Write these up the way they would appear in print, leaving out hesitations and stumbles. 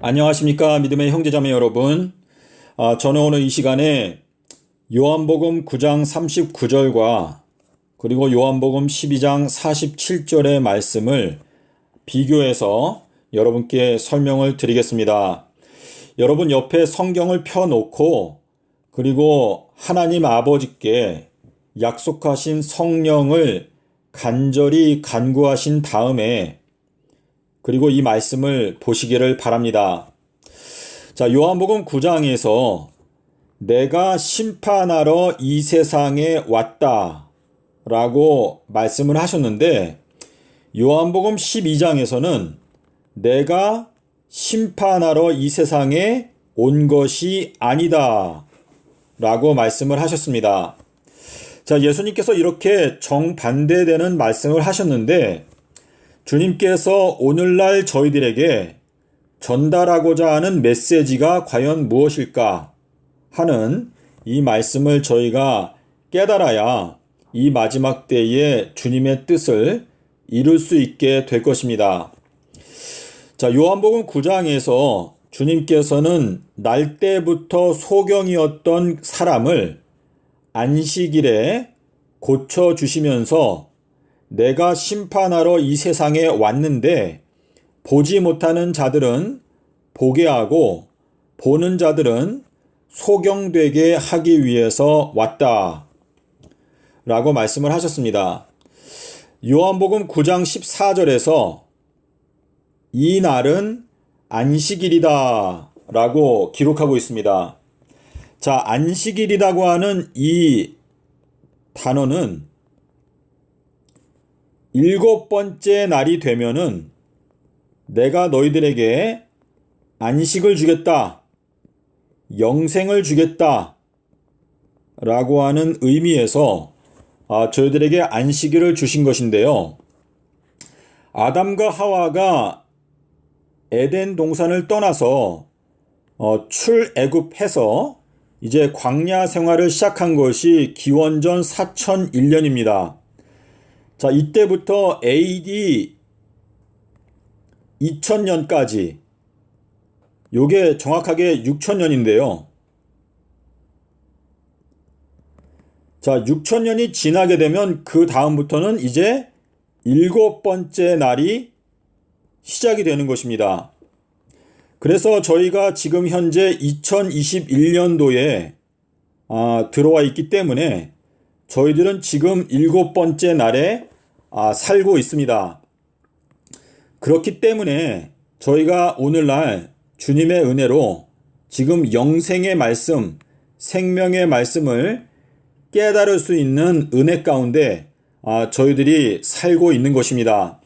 안녕하십니까 믿음의 형제자매 여러분. 저는 오늘 이 시간에 요한복음 9장 39절과 그리고 요한복음 12장 47절의 말씀을 비교해서 여러분께 설명을 드리겠습니다. 여러분 옆에 성경을 펴놓고 그리고 하나님 아버지께 약속하신 성령을 간절히 간구하신 다음에 그리고 이 말씀을 보시기를 바랍니다. 자, 요한복음 9장에서 내가 심판하러 이 세상에 왔다 라고 말씀을 하셨는데, 요한복음 12장에서는 내가 심판하러 이 세상에 온 것이 아니다 라고 말씀을 하셨습니다. 자, 예수님께서 이렇게 정반대되는 말씀을 하셨는데, 주님께서 오늘날 저희들에게 전달하고자 하는 메시지가 과연 무엇일까 하는 이 말씀을 저희가 깨달아야 이 마지막 때에 주님의 뜻을 이룰 수 있게 될 것입니다. 자, 요한복음 9장에서 주님께서는 날 때부터 소경이었던 사람을 안식일에 고쳐주시면서 내가 심판하러 이 세상에 왔는데 보지 못하는 자들은 보게 하고 보는 자들은 소경되게 하기 위해서 왔다 라고 말씀을 하셨습니다. 요한복음 9장 14절에서 이 날은 안식일이다 라고 기록하고 있습니다. 자, 안식일이라고 하는 이 단어는 7번째 날이 되면은 내가 너희들에게 안식을 주겠다, 영생을 주겠다 라고 하는 의미에서 저희들에게 안식일을 주신 것인데요. 아담과 하와가 에덴 동산을 떠나서 출애굽해서 이제 광야 생활을 시작한 것이 기원전 4001년입니다. 자, 이때부터 AD 2000년까지 요게 정확하게 6000년인데요. 자, 6000년이 지나게 되면 그 다음부터는 이제 7번째 날이 시작이 되는 것입니다. 그래서 저희가 지금 현재 2021년도에 들어와 있기 때문에 저희들은 지금 7번째 날에 살고 있습니다. 그렇기 때문에 저희가 오늘날 주님의 은혜로 지금 영생의 말씀, 생명의 말씀을 깨달을 수 있는 은혜 가운데 저희들이 살고 있는 것입니다.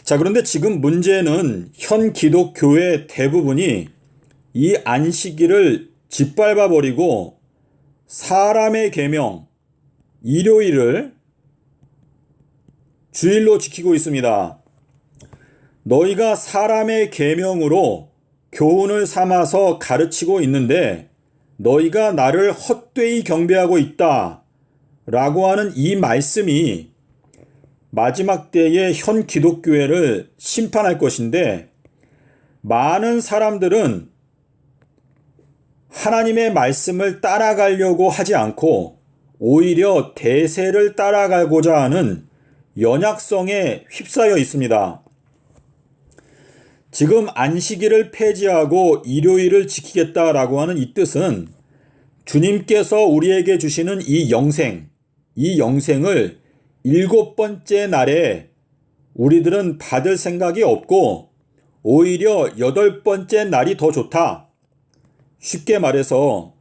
자, 그런데 지금 문제는 현 기독교의 대부분이 이 안식일을 짓밟아 버리고 사람의 계명, 일요일을 주일로 지키고 있습니다. 너희가 사람의 계명으로 교훈을 삼아서 가르치고 있는데 너희가 나를 헛되이 경배하고 있다 라고 하는 이 말씀이 마지막 때에 현 기독교회를 심판할 것인데, 많은 사람들은 하나님의 말씀을 따라가려고 하지 않고 오히려 대세를 따라가고자 하는 연약성에 휩싸여 있습니다. 지금 안식일을 폐지하고 일요일을 지키겠다라고 하는 이 뜻은 주님께서 우리에게 주시는 이 영생을 7번째 날에 우리들은 받을 생각이 없고 오히려 8번째 날이 더 좋다. 쉽게 말해서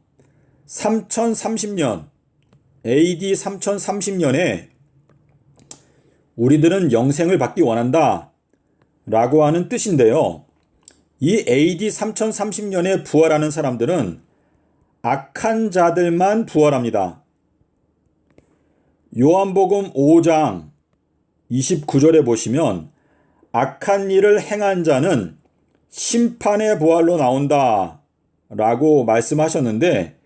3030년, AD 3030년에 우리들은 영생을 받기 원한다 라고 하는 뜻인데요. 이 AD 3030년에 부활하는 사람들은 악한 자들만 부활합니다. 요한복음 5장 29절에 보시면 악한 일을 행한 자는 심판의 부활로 나온다 라고 말씀하셨는데,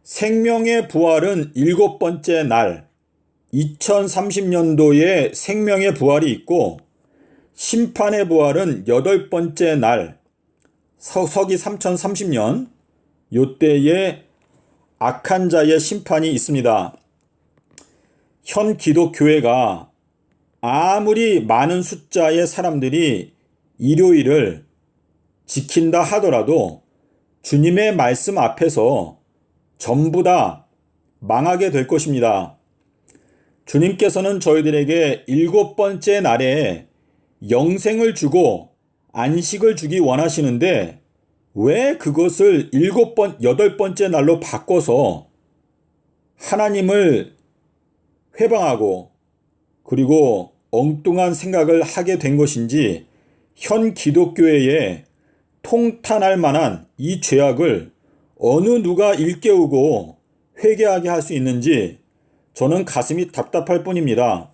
생명의 부활은 7번째 날 2030년도에 생명의 부활이 있고 심판의 부활은 8번째 날 서기 3030년 요때에 악한 자의 심판이 있습니다. 현 기독교회가 아무리 많은 숫자의 사람들이 일요일을 지킨다 하더라도 주님의 말씀 앞에서 전부 다 망하게 될 것입니다. 주님께서는 저희들에게 7번째 날에 영생을 주고 안식을 주기 원하시는데 왜 그것을 8번째 날로 바꿔서 하나님을 회방하고 그리고 엉뚱한 생각을 하게 된 것인지 현 기독교회에 통탄할 만한 이 죄악을 어느 누가 일깨우고 회개하게 할 수 있는지 저는 가슴이 답답할 뿐입니다.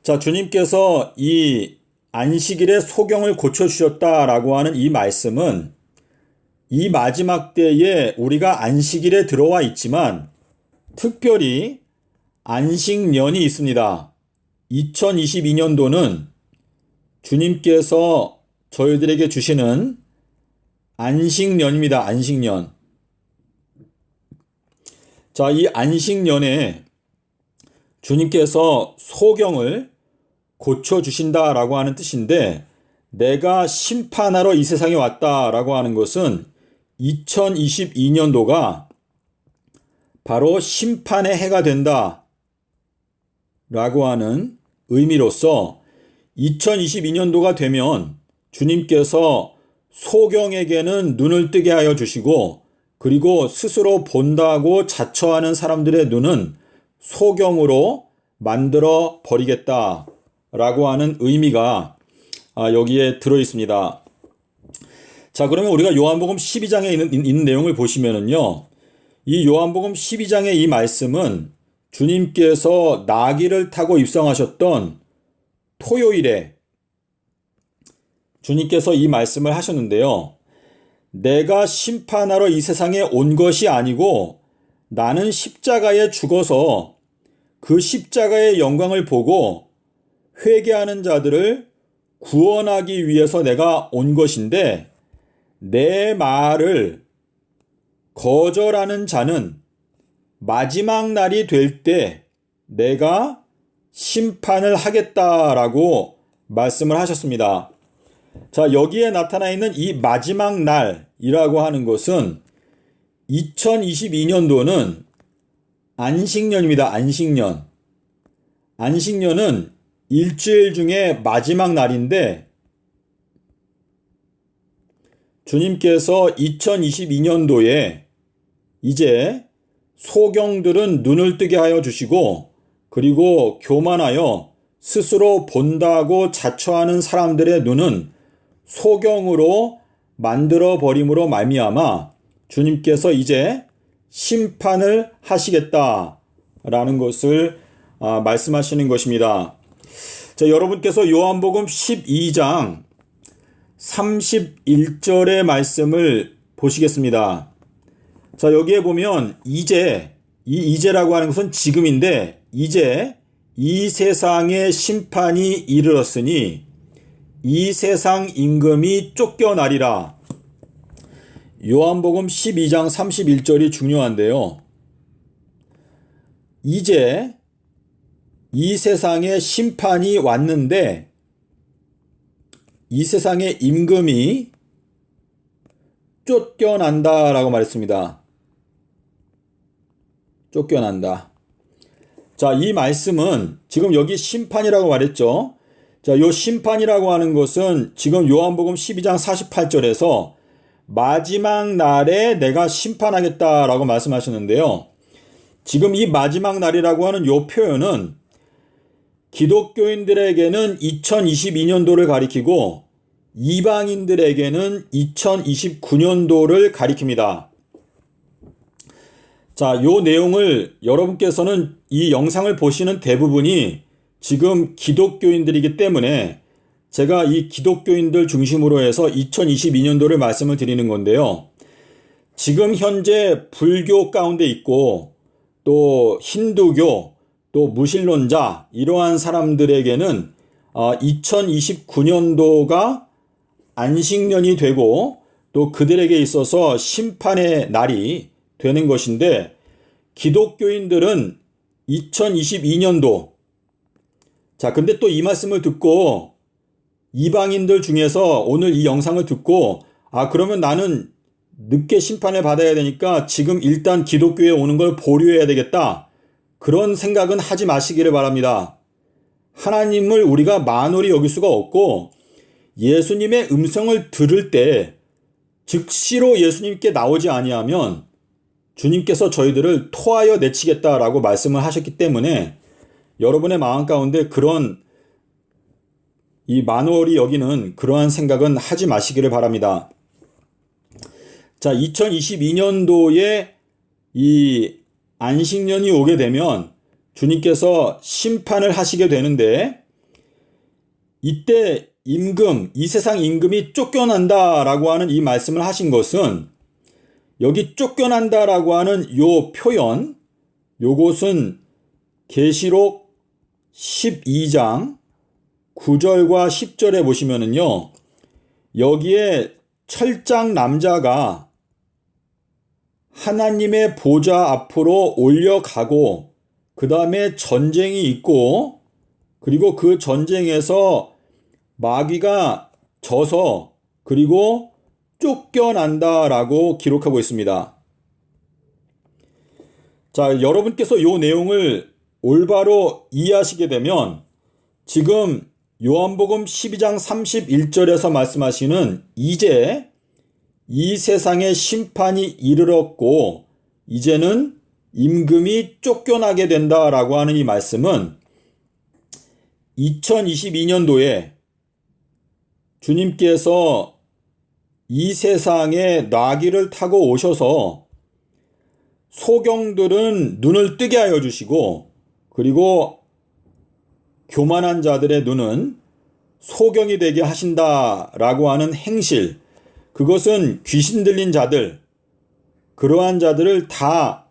자, 주님께서 이 안식일의 소경을 고쳐주셨다라고 하는 이 말씀은 이 마지막 때에 우리가 안식일에 들어와 있지만 특별히 안식년이 있습니다. 2022년도는 주님께서 저희들에게 주시는 안식년입니다. 안식년. 자, 이 안식년에 주님께서 소경을 고쳐주신다라고 하는 뜻인데 내가 심판하러 이 세상에 왔다라고 하는 것은 2022년도가 바로 심판의 해가 된다 라고 하는 의미로서 2022년도가 되면 주님께서 소경에게는 눈을 뜨게 하여 주시고 그리고 스스로 본다고 자처하는 사람들의 눈은 소경으로 만들어 버리겠다 라고 하는 의미가 여기에 들어 있습니다. 자, 그러면 우리가 요한복음 12장에 있는 내용을 보시면은요, 이 요한복음 12장의 이 말씀은 주님께서 나귀를 타고 입성하셨던 토요일에 주님께서 이 말씀을 하셨는데요. 내가 심판하러 이 세상에 온 것이 아니고 나는 십자가에 죽어서 그 십자가의 영광을 보고 회개하는 자들을 구원하기 위해서 내가 온 것인데 내 말을 거절하는 자는 마지막 날이 될 때 내가 심판을 하겠다라고 말씀을 하셨습니다. 자, 여기에 나타나 있는 이 마지막 날이라고 하는 것은 2022년도는 안식년입니다. 안식년. 안식년은 일주일 중에 마지막 날인데 주님께서 2022년도에 이제 소경들은 눈을 뜨게 하여 주시고 그리고 교만하여 스스로 본다고 자처하는 사람들의 눈은 소경으로 만들어 버림으로 말미암아 주님께서 이제 심판을 하시겠다라는 것을 말씀하시는 것입니다. 자, 여러분께서 요한복음 12장 31절의 말씀을 보시겠습니다. 자, 여기에 보면 이제라고 하는 것은 지금인데 이제 이 세상의 심판이 이르렀으니 이 세상 임금이 쫓겨나리라. 요한복음 12장 31절이 중요한데요. 이제 이 세상에 심판이 왔는데 이 세상의 임금이 쫓겨난다라고 말했습니다. 쫓겨난다. 자, 이 말씀은 지금 여기 심판이라고 말했죠. 자, 요 심판이라고 하는 것은 지금 요한복음 12장 48절에서 마지막 날에 내가 심판하겠다라고 말씀하시는데요. 지금 이 마지막 날이라고 하는 요 표현은 기독교인들에게는 2022년도를 가리키고 이방인들에게는 2029년도를 가리킵니다. 자, 요 내용을 여러분께서는 이 영상을 보시는 대부분이 지금 기독교인들이기 때문에 제가 이 기독교인들 중심으로 해서 2022년도를 말씀을 드리는 건데요. 지금 현재 불교 가운데 있고 또 힌두교 또 무신론자 이러한 사람들에게는 2029년도가 안식년이 되고 또 그들에게 있어서 심판의 날이 되는 것인데, 기독교인들은 2022년도, 자, 근데 또 이 말씀을 듣고 이방인들 중에서 오늘 이 영상을 듣고, 그러면 나는 늦게 심판을 받아야 되니까 지금 일단 기독교에 오는 걸 보류해야 되겠다, 그런 생각은 하지 마시기를 바랍니다. 하나님을 우리가 만홀히 여길 수가 없고, 예수님의 음성을 들을 때 즉시로 예수님께 나오지 아니하면 주님께서 저희들을 토하여 내치겠다라고 말씀을 하셨기 때문에, 여러분의 마음 가운데 그런 이 만홀히 여기는 그러한 생각은 하지 마시기를 바랍니다. 자, 2022년도에 이 안식년이 오게 되면 주님께서 심판을 하시게 되는데, 이때 임금, 이 세상 임금이 쫓겨난다라고 하는 이 말씀을 하신 것은, 여기 쫓겨난다라고 하는 요 표현, 요것은 계시록 12장 9절과 10절에 보시면은요, 여기에 철장 남자가 하나님의 보좌 앞으로 올려가고, 그 다음에 전쟁이 있고, 그리고 그 전쟁에서 마귀가 져서 그리고 쫓겨난다라고 기록하고 있습니다. 자, 여러분께서 이 내용을 올바로 이해하시게 되면, 지금 요한복음 12장 31절에서 말씀하시는 이제 이 세상의 심판이 이르렀고 이제는 임금이 쫓겨나게 된다라고 하는 이 말씀은 2022년도에 주님께서 이 세상에 나귀를 타고 오셔서 소경들은 눈을 뜨게 하여 주시고, 그리고 교만한 자들의 눈은 소경이 되게 하신다라고 하는 행실, 그것은 귀신 들린 자들, 그러한 자들을 다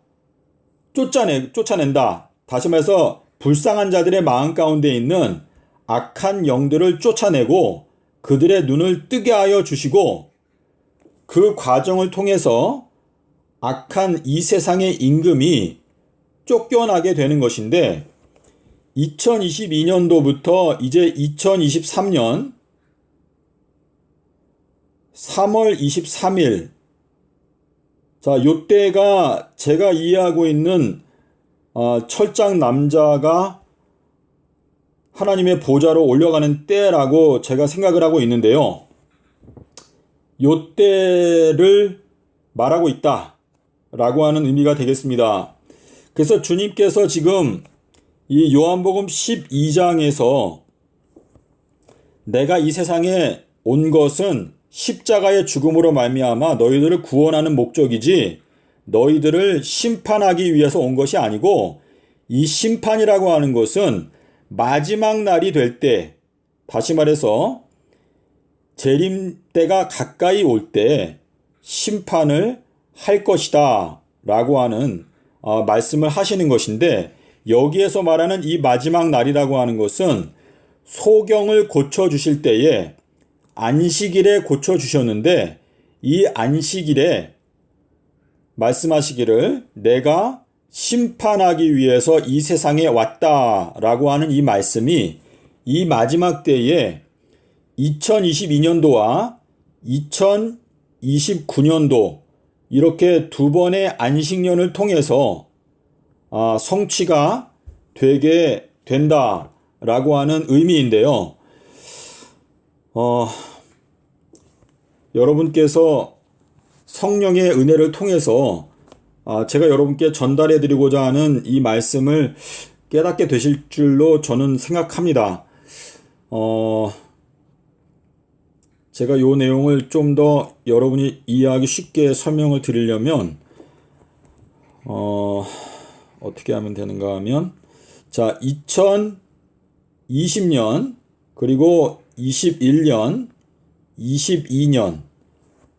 쫓아낸다. 다시 말해서 불쌍한 자들의 마음 가운데 있는 악한 영들을 쫓아내고 그들의 눈을 뜨게 하여 주시고, 그 과정을 통해서 악한 이 세상의 임금이 쫓겨나게 되는 것인데, 2022년도부터 이제 2023년 3월 23일, 자, 요때가 제가 이해하고 있는 철장 남자가 하나님의 보좌로 올려가는 때라고 제가 생각을 하고 있는데요. 요때를 말하고 있다라고 하는 의미가 되겠습니다. 그래서 주님께서 지금 이 요한복음 12장에서 내가 이 세상에 온 것은 십자가의 죽음으로 말미암아 너희들을 구원하는 목적이지 너희들을 심판하기 위해서 온 것이 아니고, 이 심판이라고 하는 것은 마지막 날이 될 때, 다시 말해서 재림 때가 가까이 올 때 심판을 할 것이다 라고 하는 말씀을 하시는 것인데, 여기에서 말하는 이 마지막 날이라고 하는 것은 소경을 고쳐주실 때에 안식일에 고쳐주셨는데, 이 안식일에 말씀하시기를 내가 심판하기 위해서 이 세상에 왔다라고 하는 이 말씀이 이 마지막 때에 2022년도와 2029년도 이렇게 두 번의 안식년을 통해서 성취가 되게 된다라고 하는 의미인데요. 여러분께서 성령의 은혜를 통해서 제가 여러분께 전달해 드리고자 하는 이 말씀을 깨닫게 되실 줄로 저는 생각합니다. 제가 이 내용을 좀 더 여러분이 이해하기 쉽게 설명을 드리려면 어떻게 하면 되는가 하면, 자, 2020년 그리고 21년 22년,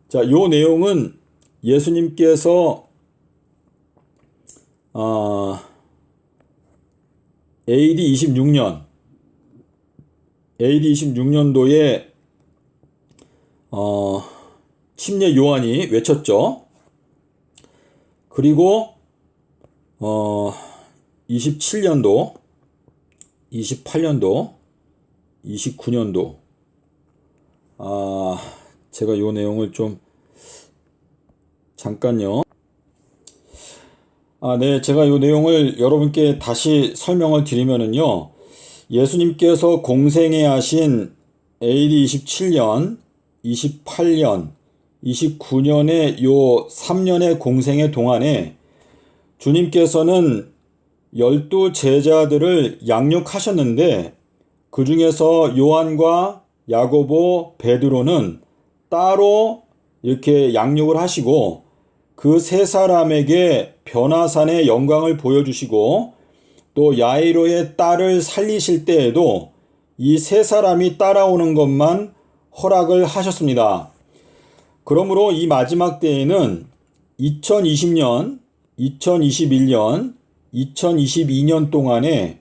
자, 요 내용은 예수님께서 AD 26년도에 침례 요한이 외쳤죠. 그리고 27년도, 28년도, 29년도 제가 요 내용을 좀 잠깐요. 네, 제가 요 내용을 여러분께 다시 설명을 드리면은요. 예수님께서 공생애 하신 AD 27년, 28년, 29년의 요 3년의 공생애 동안에 주님께서는 12 제자들을 양육하셨는데 그 중에서 요한과 야고보, 베드로는 따로 이렇게 양육을 하시고 그 세 사람에게 변화산의 영광을 보여주시고 또 야이로의 딸을 살리실 때에도 이 세 사람이 따라오는 것만 허락을 하셨습니다. 그러므로 이 마지막 때에는 2020년, 2021년, 2022년 동안에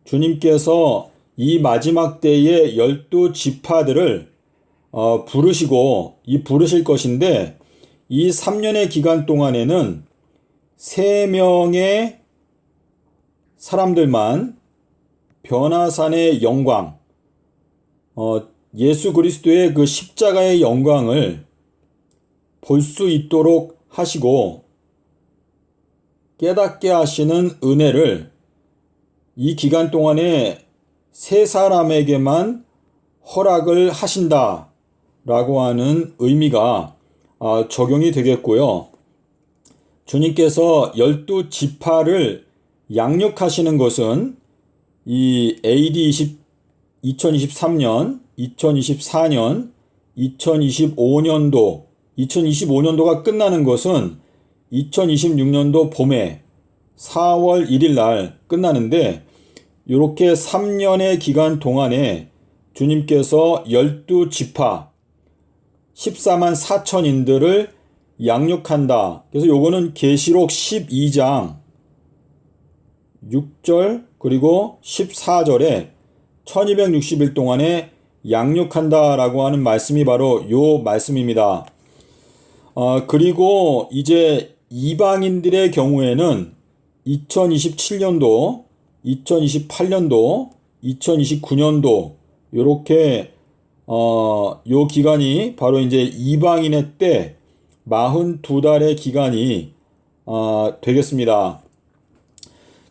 주님께서 이 마지막 때의 12 지파들을 부르실 것인데 이 3년의 기간 동안에는 3명의 사람들만 변화산의 영광, 예수 그리스도의 그 십자가의 영광을 볼 수 있도록 하시고 깨닫게 하시는 은혜를 이 기간 동안에 세 사람에게만 허락을 하신다라고 하는 의미가 적용이 되겠고요. 주님께서 12 지파를 양육하시는 것은 이 AD 2023년, 2024년, 2025년도가 끝나는 것은 2026년도 봄에 4월 1일 날 끝나는데 이렇게 3년의 기간 동안에 주님께서 12 지파 14만 4천인들을 양육한다. 그래서 요거는 계시록 12장 6절 그리고 14절에 1260일 동안에 양육한다라고 하는 말씀이 바로 요 말씀입니다. 그리고 이제 이방인들의 경우에는 2027년도, 2028년도, 2029년도 요렇게 요 기간이 바로 이제 이방인의 때 42달의 기간이 되겠습니다.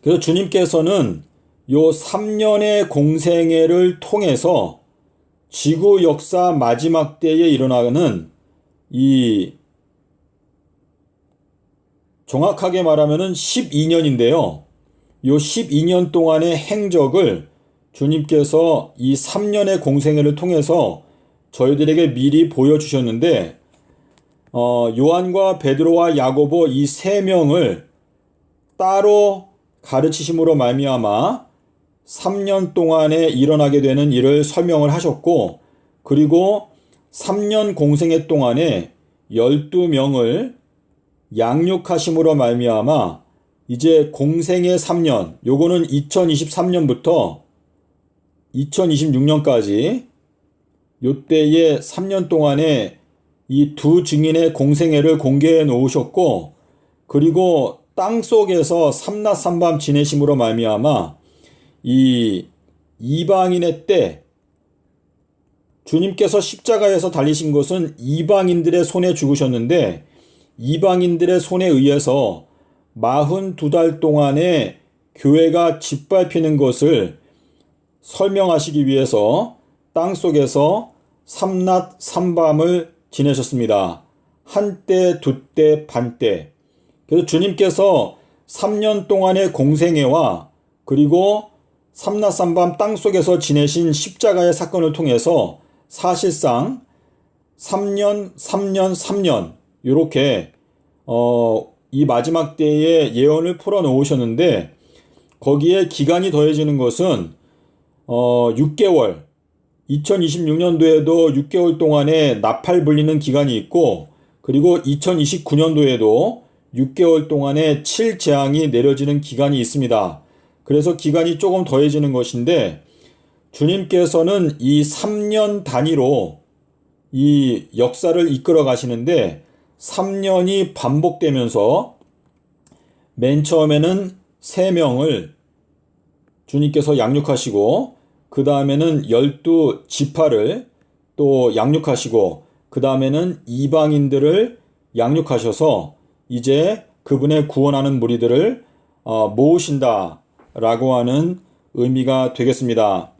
그래서 주님께서는 요 3년의 공생애를 통해서 지구 역사 마지막 때에 일어나는 이 정확하게 말하면은 12년인데요. 요 12년 동안의 행적을 주님께서 이 3년의 공생애를 통해서 저희들에게 미리 보여주셨는데 요한과 베드로와 야고보 이 세 명을 따로 가르치심으로 말미암아 3년 동안에 일어나게 되는 일을 설명을 하셨고 그리고 3년 공생애 동안에 12명을 양육하심으로 말미암아 이제 공생애 3년 요거는 2023년부터 2026년까지 요때에 3년 동안에 이 두 증인의 공생애를 공개해 놓으셨고 그리고 땅속에서 삼낮삼밤 지내심으로 말미암아 이 이방인의 때 주님께서 십자가에서 달리신 것은 이방인들의 손에 죽으셨는데 이방인들의 손에 의해서 42달 동안에 교회가 짓밟히는 것을 설명하시기 위해서 땅속에서 삼낮 삼밤을 지내셨습니다. 한때, 두때, 반때. 그래서 주님께서 3년 동안의 공생애와 그리고 삼낮 삼밤 땅속에서 지내신 십자가의 사건을 통해서 사실상 3년, 3년, 3년 이렇게 이 마지막 때에 예언을 풀어 놓으셨는데 거기에 기간이 더해지는 것은 6개월 2026년도에도 6개월 동안에 나팔 불리는 기간이 있고 그리고 2029년도에도 6개월 동안에 7재앙이 내려지는 기간이 있습니다. 그래서 기간이 조금 더해지는 것인데 주님께서는 이 3년 단위로 이 역사를 이끌어 가시는데 3년이 반복되면서 맨 처음에는 3명을 주님께서 양육하시고 그 다음에는 12지파를 또 양육하시고 그 다음에는 이방인들을 양육하셔서 이제 그분의 구원하는 무리들을 모으신다라고 하는 의미가 되겠습니다.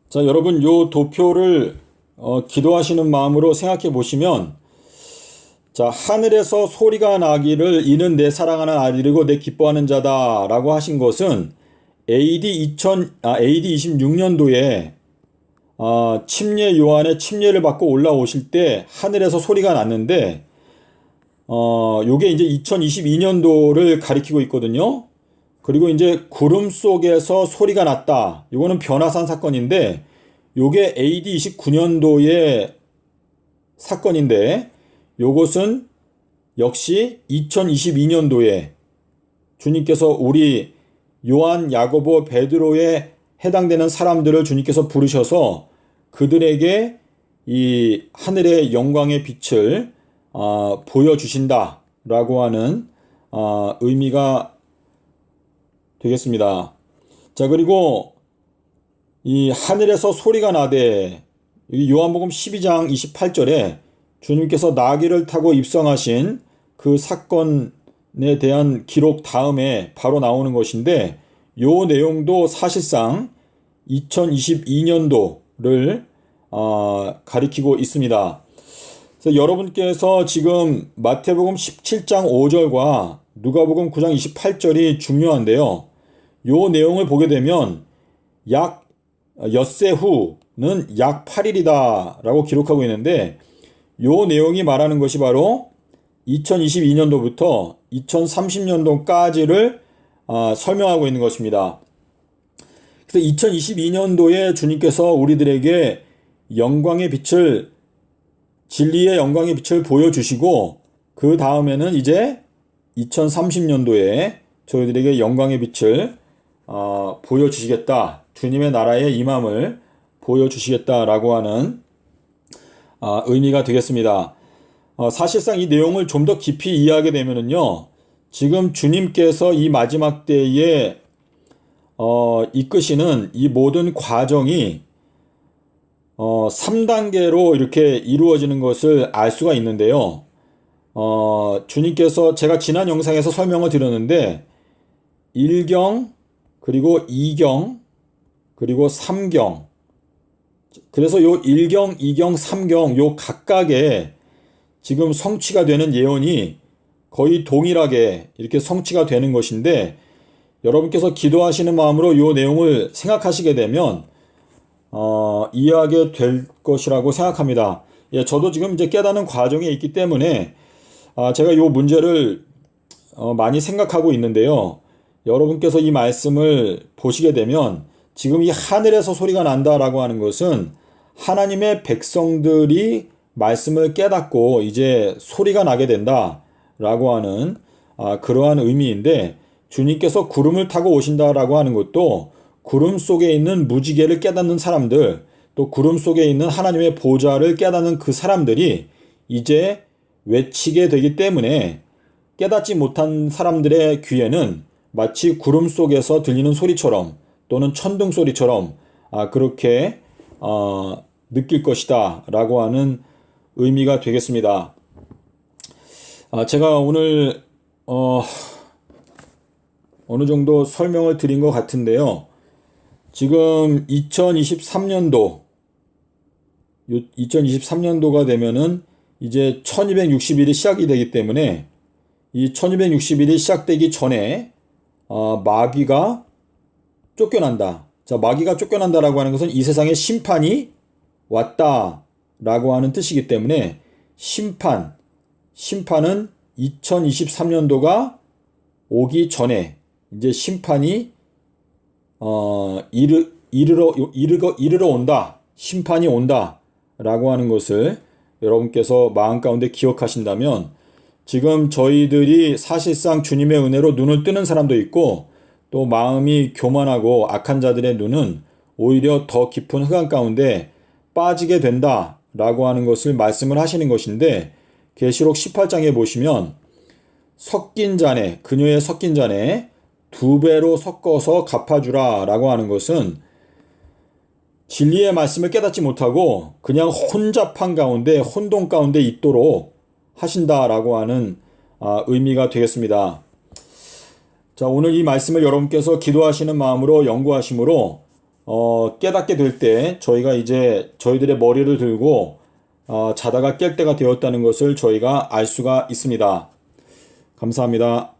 자, 여러분, 요 도표를 기도하시는 마음으로 생각해 보시면, 자, 하늘에서 소리가 나기를 이는 내 사랑하는 아들이고 내 기뻐하는 자다라고 하신 것은 AD 26년도에 침례 요한의 침례를 받고 올라오실 때 하늘에서 소리가 났는데, 요게 이제 2022년도를 가리키고 있거든요. 그리고 이제 구름 속에서 소리가 났다. 요거는 변화산 사건인데, 요게 AD 29년도의 사건인데, 요것은 역시 2022년도에 주님께서 우리 요한, 야고보, 베드로에 해당되는 사람들을 주님께서 부르셔서 그들에게 이 하늘의 영광의 빛을 보여주신다라고 하는 의미가 되겠습니다. 자, 그리고 이 하늘에서 소리가 나되 요한복음 12장 28절에 주님께서 나귀를 타고 입성하신 그 사건에 대한 기록 다음에 바로 나오는 것인데 요 내용도 사실상 2022년도를 가리키고 있습니다. 그래서 여러분께서 지금 마태복음 17장 5절과 누가복음 9장 28절이 중요한데요. 요 내용을 보게 되면 약 엿새 후는 약 8일이다 라고 기록하고 있는데 요 내용이 말하는 것이 바로 2022년도부터 2030년도까지를 설명하고 있는 것입니다. 그래서 2022년도에 주님께서 우리들에게 영광의 빛을 진리의 영광의 빛을 보여주시고 그 다음에는 이제 2030년도에 저희들에게 영광의 빛을 보여주시겠다. 주님의 나라의 임함을 보여주시겠다라고 하는 의미가 되겠습니다. 사실상 이 내용을 좀 더 깊이 이해하게 되면은요, 지금 주님께서 이 마지막 때에 이끄시는 이 모든 과정이 3단계로 이렇게 이루어지는 것을 알 수가 있는데요. 주님께서 제가 지난 영상에서 설명을 드렸는데 1경, 그리고 2경, 그리고 3경. 그래서 요 1경, 2경, 3경 요 각각의 지금 성취가 되는 예언이 거의 동일하게 이렇게 성취가 되는 것인데 여러분께서 기도하시는 마음으로 요 내용을 생각하시게 되면 이해하게 될 것이라고 생각합니다. 예, 저도 지금 이제 깨닫는 과정에 있기 때문에 제가 요 문제를 많이 생각하고 있는데요. 여러분께서 이 말씀을 보시게 되면 지금 이 하늘에서 소리가 난다라고 하는 것은 하나님의 백성들이 말씀을 깨닫고 이제 소리가 나게 된다라고 하는 그러한 의미인데 주님께서 구름을 타고 오신다라고 하는 것도 구름 속에 있는 무지개를 깨닫는 사람들 또 구름 속에 있는 하나님의 보좌를 깨닫는 그 사람들이 이제 외치게 되기 때문에 깨닫지 못한 사람들의 귀에는 마치 구름 속에서 들리는 소리처럼 또는 천둥 소리처럼 그렇게 느낄 것이다 라고 하는 의미가 되겠습니다. 제가 오늘 어느 정도 설명을 드린 것 같은데요. 지금 2023년도가 되면은 이제 1260일이 시작이 되기 때문에 이 1260일이 시작되기 전에 마귀가 쫓겨난다. 자, 마귀가 쫓겨난다라고 하는 것은 이 세상에 심판이 왔다라고 하는 뜻이기 때문에 심판은 2023년도가 오기 전에 이제 심판이 이르러 온다. 심판이 온다라고 하는 것을 여러분께서 마음 가운데 기억하신다면 지금 저희들이 사실상 주님의 은혜로 눈을 뜨는 사람도 있고 또 마음이 교만하고 악한 자들의 눈은 오히려 더 깊은 흑암 가운데 빠지게 된다라고 하는 것을 말씀을 하시는 것인데 계시록 18장에 보시면 섞인 잔에 그녀의 섞인 잔에 2배로 섞어서 갚아주라 라고 하는 것은 진리의 말씀을 깨닫지 못하고 그냥 혼잡한 가운데 혼돈 가운데 있도록 하신다라고 하는 의미가 되겠습니다. 자, 오늘 이 말씀을 여러분께서 기도하시는 마음으로 연구하심으로 깨닫게 될 때 저희가 이제 저희들의 머리를 들고 자다가 깰 때가 되었다는 것을 저희가 알 수가 있습니다. 감사합니다.